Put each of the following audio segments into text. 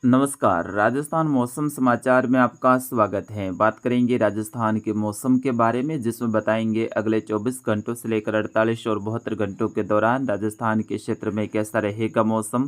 नमस्कार, राजस्थान मौसम समाचार में आपका स्वागत है। बात करेंगे राजस्थान के मौसम के बारे में, जिसमें बताएंगे अगले 24 घंटों से लेकर 48 और 72 घंटों के दौरान राजस्थान के क्षेत्र में कैसा रहेगा मौसम,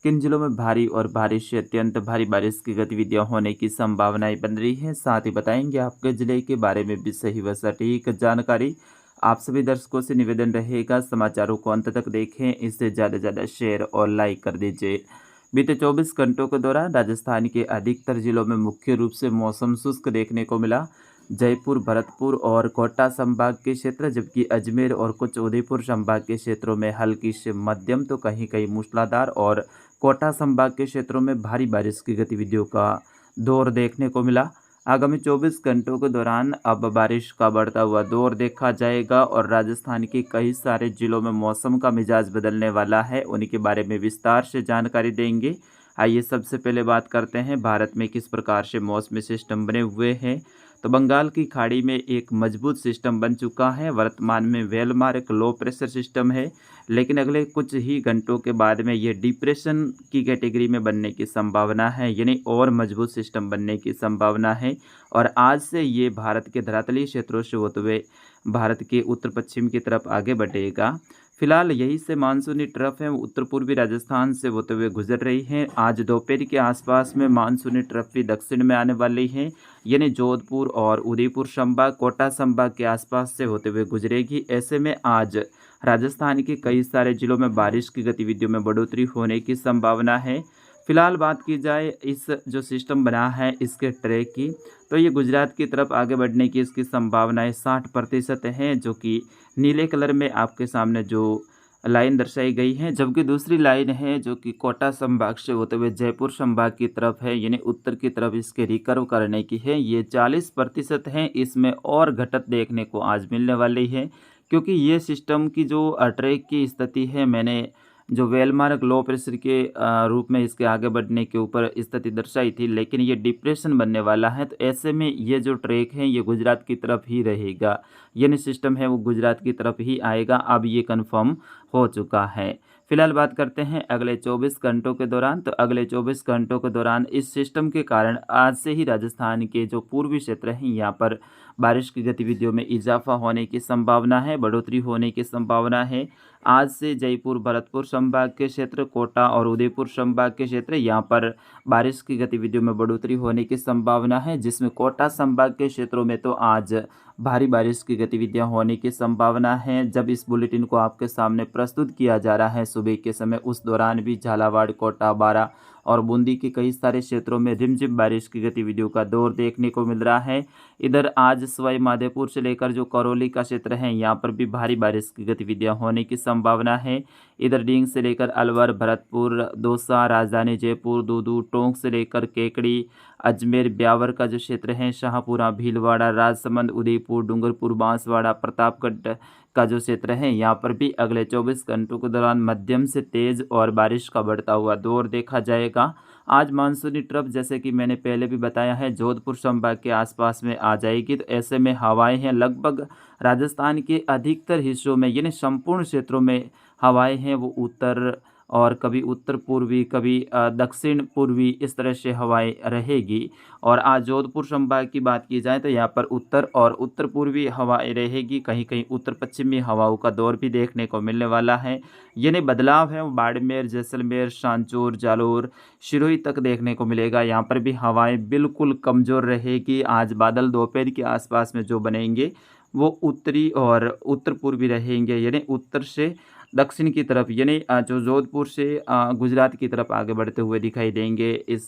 किन जिलों में भारी और भारी से अत्यंत भारी बारिश की गतिविधियां होने की संभावनाएं बन रही हैं। साथ ही बताएंगे आपके जिले के बारे में भी सही व सटीक जानकारी। आप सभी दर्शकों से निवेदन रहेगा, समाचारों को अंत तक देखें, इससे ज़्यादा शेयर और लाइक कर दीजिए। बीते 24 घंटों के दौरान राजस्थान के अधिकतर जिलों में मुख्य रूप से मौसम शुष्क देखने को मिला। जयपुर, भरतपुर और कोटा संभाग के क्षेत्र, जबकि अजमेर और कुछ उदयपुर संभाग के क्षेत्रों में हल्की से मध्यम तो कहीं कहीं मूसलाधार और कोटा संभाग के क्षेत्रों में भारी बारिश की गतिविधियों का दौर देखने को मिला। आगामी 24 घंटों के दौरान अब बारिश का बढ़ता हुआ दौर देखा जाएगा और राजस्थान के कई सारे जिलों में मौसम का मिजाज बदलने वाला है। उन्हीं के बारे में विस्तार से जानकारी देंगे। आइए सबसे पहले बात करते हैं भारत में किस प्रकार से मौसमी सिस्टम बने हुए हैं। तो बंगाल की खाड़ी में एक मजबूत सिस्टम बन चुका है। वर्तमान में वेलमार एक लो प्रेशर सिस्टम है, लेकिन अगले कुछ ही घंटों के बाद में ये डिप्रेशन की कैटेगरी में बनने की संभावना है, यानी और मजबूत सिस्टम बनने की संभावना है। और आज से ये भारत के धरातलीय क्षेत्रों से होते हुए भारत के उत्तर पश्चिम की तरफ आगे बढ़ेगा। फिलहाल यही से मानसूनी ट्रफ है, उत्तर पूर्वी राजस्थान से होते हुए गुजर रही है। आज दोपहर के आसपास में मानसूनी ट्रफ भी दक्षिण में आने वाली है, यानी जोधपुर और उदयपुर संभाग, कोटा संभाग के आसपास से होते हुए गुजरेगी। ऐसे में आज राजस्थान के कई सारे जिलों में बारिश की गतिविधियों में बढ़ोतरी होने की संभावना है। फिलहाल बात की जाए इस जो सिस्टम बना है इसके ट्रैक की, तो ये गुजरात की तरफ आगे बढ़ने की इसकी संभावनाएं 60% हैं, जो कि नीले कलर में आपके सामने जो लाइन दर्शाई गई है। जबकि दूसरी लाइन है जो कि कोटा संभाग से होते हुए जयपुर संभाग की तरफ है, यानी उत्तर की तरफ इसके रिकर्व करने की है। ये 40% है, इसमें और घटत देखने को आज मिलने वाली है, क्योंकि ये सिस्टम की जो ट्रैक की स्थिति है, मैंने जो वेलमार्क लो प्रेशर के रूप में इसके आगे बढ़ने के ऊपर स्थिति दर्शाई थी, लेकिन ये डिप्रेशन बनने वाला है। तो ऐसे में ये जो ट्रैक है ये गुजरात की तरफ ही रहेगा, यानी सिस्टम है वो गुजरात की तरफ ही आएगा। अब ये कंफर्म हो चुका है। फिलहाल बात करते हैं अगले 24 घंटों के दौरान। तो अगले 24 घंटों के दौरान इस सिस्टम के कारण आज से ही राजस्थान के जो पूर्वी क्षेत्र हैं यहाँ पर बारिश की गतिविधियों में इजाफा होने की संभावना है, बढ़ोतरी होने की संभावना है। आज से जयपुर, भरतपुर संभाग के क्षेत्र, कोटा और उदयपुर संभाग के क्षेत्र, यहाँ पर बारिश की गतिविधियों में बढ़ोतरी होने की संभावना है, जिसमें कोटा संभाग के क्षेत्रों में तो आज भारी बारिश की गतिविधियां होने की संभावना है। जब इस बुलेटिन को आपके सामने प्रस्तुत किया जा रहा है सुबह के समय, उस दौरान भी झालावाड़, कोटा, बारा और बूंदी के कई सारे क्षेत्रों में रिमझिम बारिश की गतिविधियों का दौर देखने को मिल रहा है। इधर आज सवाई माधोपुर से लेकर जो करौली का क्षेत्र है, यहाँ पर भी भारी बारिश की गतिविधियां होने की संभावना है। इधर डींग से लेकर अलवर, भरतपुर, दौसा, राजधानी जयपुर, दूदू, टोंक से लेकर केकड़ी, अजमेर, ब्यावर का जो क्षेत्र है, शाहपुरा, भीलवाड़ा, राजसमंद, उदयपुर, डूंगरपुर, बांसवाड़ा, प्रतापगढ़ का जो क्षेत्र है, यहाँ पर भी अगले 24 घंटों के दौरान मध्यम से तेज और बारिश का बढ़ता हुआ दौर देखा जाएगा। आज मानसूनी ट्रफ, जैसे कि मैंने पहले भी बताया है, जोधपुर संभाग के आसपास में आ जाएगी। तो ऐसे में हवाएं हैं लगभग राजस्थान के अधिकतर हिस्सों में, यानी संपूर्ण क्षेत्रों में हवाएं हैं वो उत्तर और कभी उत्तर पूर्वी, कभी दक्षिण पूर्वी, इस तरह से हवाएं रहेगी। और आज जोधपुर संभाग की बात की जाए तो यहाँ पर उत्तर और उत्तर पूर्वी हवाएं रहेगी, कहीं कहीं उत्तर पश्चिमी हवाओं का दौर भी देखने को मिलने वाला है। यानी बदलाव है वो बाड़मेर, जैसलमेर, सांचौर, जालोर, सिरोही तक देखने को मिलेगा। यहाँ पर भी हवाएं बिल्कुल कमज़ोर रहेगी। आज बादल दोपहर के आसपास में जो बनेंगे वो उत्तरी और उत्तर पूर्वी रहेंगे, यानी उत्तर से दक्षिण की तरफ, यानी जो जोधपुर से गुजरात की तरफ आगे बढ़ते हुए दिखाई देंगे। इस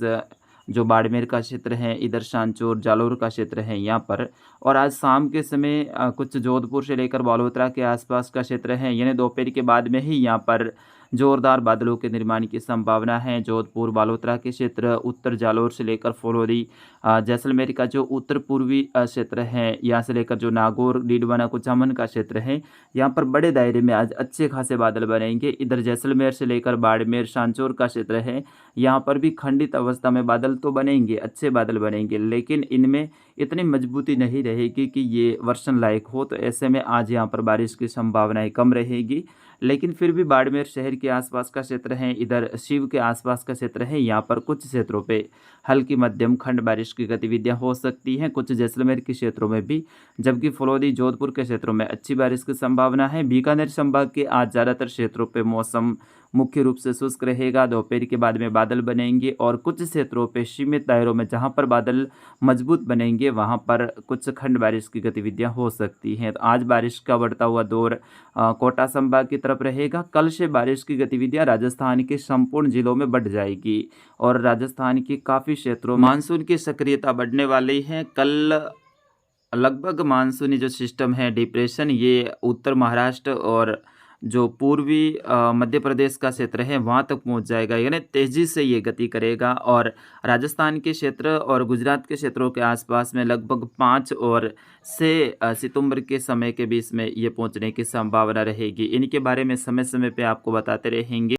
जो बाड़मेर का क्षेत्र है, इधर सांचौर, जालोर का क्षेत्र है यहाँ पर। और आज शाम के समय कुछ जोधपुर से लेकर बालोतरा के आसपास का क्षेत्र है, यानी दोपहर के बाद में ही यहाँ पर जोरदार बादलों के निर्माण की संभावना है। जोधपुर, बालोतरा के क्षेत्र, उत्तर जालोर से लेकर फलोदी, जैसलमेर का जो उत्तर पूर्वी क्षेत्र है, यहाँ से लेकर जो नागौर, डीडवाना, कुचामन का क्षेत्र है, यहाँ पर बड़े दायरे में आज अच्छे खासे बादल बनेंगे। इधर जैसलमेर से लेकर बाड़मेर, सांचौर का क्षेत्र है, यहाँ पर भी खंडित अवस्था में बादल तो बनेंगे, अच्छे बादल बनेंगे, लेकिन इनमें इतनी मजबूती नहीं रहेगी कि ये वर्षण लायक हो। तो ऐसे में आज यहाँ पर बारिश की संभावनाएं कम रहेगी। लेकिन फिर भी बाड़मेर शहर के आसपास का क्षेत्र है, इधर शिव के आसपास का क्षेत्र है, यहाँ पर कुछ क्षेत्रों पे हल्की मध्यम खंड बारिश की गतिविधियां हो सकती हैं, कुछ जैसलमेर के क्षेत्रों में भी, जबकि फलौदी जोधपुर के क्षेत्रों में अच्छी बारिश की संभावना है। बीकानेर संभाग के आज ज़्यादातर क्षेत्रों पे मौसम मुख्य रूप से शुष्क रहेगा, दोपहर के बाद में बादल बनेंगे और कुछ क्षेत्रों पे सीमित दायरों में जहां पर बादल मजबूत बनेंगे वहां पर कुछ खंड बारिश की गतिविधियां हो सकती हैं। तो आज बारिश का बढ़ता हुआ दौर कोटा संभाग की तरफ रहेगा। कल से बारिश की गतिविधियां राजस्थान के संपूर्ण जिलों में बढ़ जाएगी और राजस्थान के काफ़ी क्षेत्रों में मानसून की सक्रियता बढ़ने वाली है। कल लगभग मानसूनी जो सिस्टम है डिप्रेशन, ये उत्तर महाराष्ट्र और जो पूर्वी मध्य प्रदेश का क्षेत्र है वहाँ तक पहुँच जाएगा, यानी तेज़ी से ये गति करेगा और राजस्थान के क्षेत्र और गुजरात के क्षेत्रों के आसपास में लगभग 5 और 6 सितंबर के समय के बीच में ये पहुँचने की संभावना रहेगी। इनके बारे में समय समय पे आपको बताते रहेंगे।